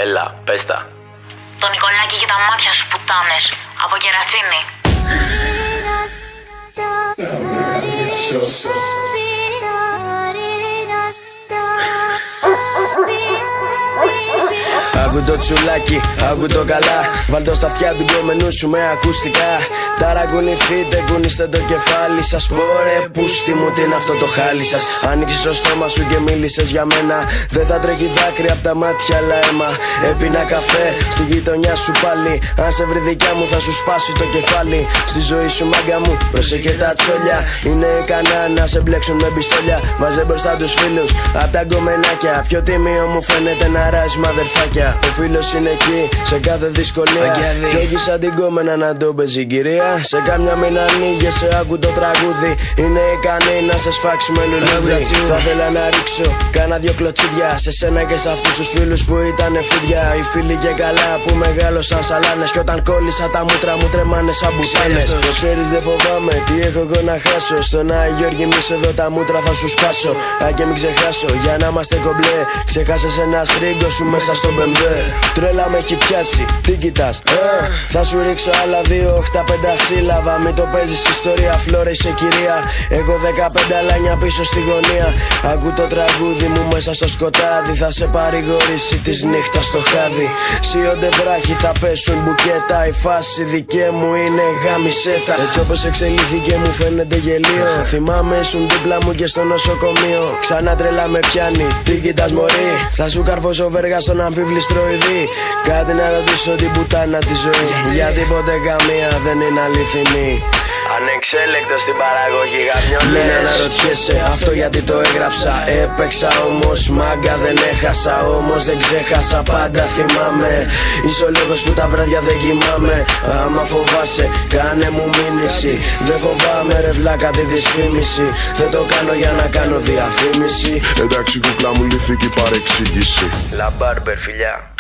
Έλα, πες τα. Το Νικολάκη και τα μάτια σου πουτάνες. Από κερατσίνη. Άκου το τσουλάκι, άκου το καλά. Βάλ' το στα αυτιά του γκόμενου σου με ακουστικά. Ταρακουνηθείτε, κουνήστε το κεφάλι σας. Πόρε, πούστη μου, τι είναι αυτό το χάλι σας. Άνοιξες το στόμα σου και μίλησες για μένα. Δεν θα τρέχει δάκρυ απ' τα μάτια, αλλά αίμα. Έπινα καφέ στη γειτονιά σου πάλι. Αν σε βρει δικιά μου θα σου σπάσει το κεφάλι. Στη ζωή σου μάγκα μου, πρόσεχε τα τσόλια. Είναι ικανά να σε μπλέξουν με πιστόλια. Βάζε μπροστά τους φίλους απ' τα γκομενάκια. Πιο τίμιο μου φαίνεται να ράζει μαδερφάκια. Ο φίλος είναι εκεί σε κάθε δυσκολία. Κι όχι σαν την κόμενα να το παίζει κυρία. Σε κάμια μην ανοίγεσαι, άκου το τραγούδι. Είναι ικανή να σε σφάξει με λουλούδι. Θα ήθελα να ρίξω κάνα δυο κλωτσίδια σε σένα και σε αυτούς τους φίλους που ήτανε φίδια. Οι φίλοι και καλά που μεγάλωσαν σαλάνες. Κι όταν κόλλησα τα μούτρα μου τρεμάνε σαν μπουτάνες. Το ξέρεις δεν φοβάμαι, τι έχω εγώ να χάσω. Στον Άι Γιώργη μη σε δω τα μούτρα θα σου σπάσω. Αν και μην ξεχάσω για να είμαστε κομπλέ. Ξεχάσες ένα στρίγκο σου μέσα στο μπεμπέ. Τρέλα με έχει πιάσει, τι κοιτάς, θα σου ρίξω άλλα 2-8-5 σύλλαβα. Μην το παίζεις ιστορία, φλόρε είσαι κυρία. Εγώ 15 αλάνια πίσω στη γωνία. Ακού το τραγούδι μου μέσα στο σκοτάδι. Θα σε παρηγορήσει της νύχτας στο χάδι. Σιώνται βράχοι θα πέσουν μπουκέτα. Η φάση δικαί μου είναι γάμισέτα. Έτσι όπως εξελίχθηκε μου φαίνεται γελίο. Θυμάμαι ήσουν δίπλα μου και στο νοσοκομείο. Ξανά τρελά με πιάνει, τι κοιτάς μωρή. Θα σου καρφώσω βέργα στον αμφιβληστροειδή. Κάτι να ρωτήσω την πουτάνα τη ζωή. Γιατί ποτέ καμία δεν είναι αληθινή. Ανεξέλεκτο στην παραγωγή γαμιώνες. Μην αναρωτιέσαι αυτό γιατί το έγραψα. Έπαιξα όμως μάγκα δεν έχασα. Όμως δεν ξέχασα πάντα θυμάμαι. Είσαι ο λόγος που τα βράδια δεν κοιμάμαι. Άμα φοβάσαι κάνε μου μήνυση. Δεν φοβάμαι ρε βλάκα τη δυσφήμιση. Δεν το κάνω για να κάνω διαφήμιση. Εντάξει κουκλά μου λυθήκη παρεξήγηση. Λαμπάρμπερ φιλιά.